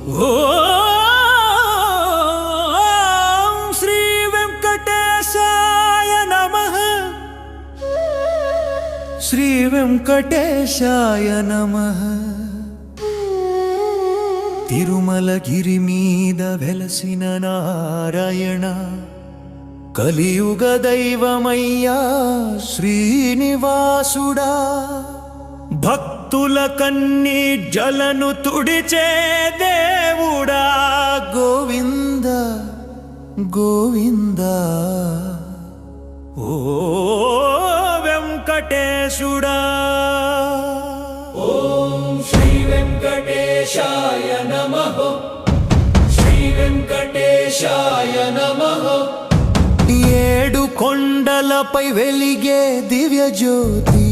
ఓం శ్రీ వెంకటేశాయ నమః. శ్రీ వెంకటేశాయ నమః. తిరుమలగిరి మీద వెలసిన నారాయణ, కలియుగ దైవమయ్యా శ్రీనివాసుడా. భక్తుల కన్నీళ్లను తుడిచే దేవుడా, గోవింద గోవింద. ఓ వెంకటేశుడా. ఓం శ్రీ వెంకటేశాయ నమః. శ్రీ వెంకటేశాయ నమః. ఏడు కొండలపై వెలిగే దివ్య జ్యోతి,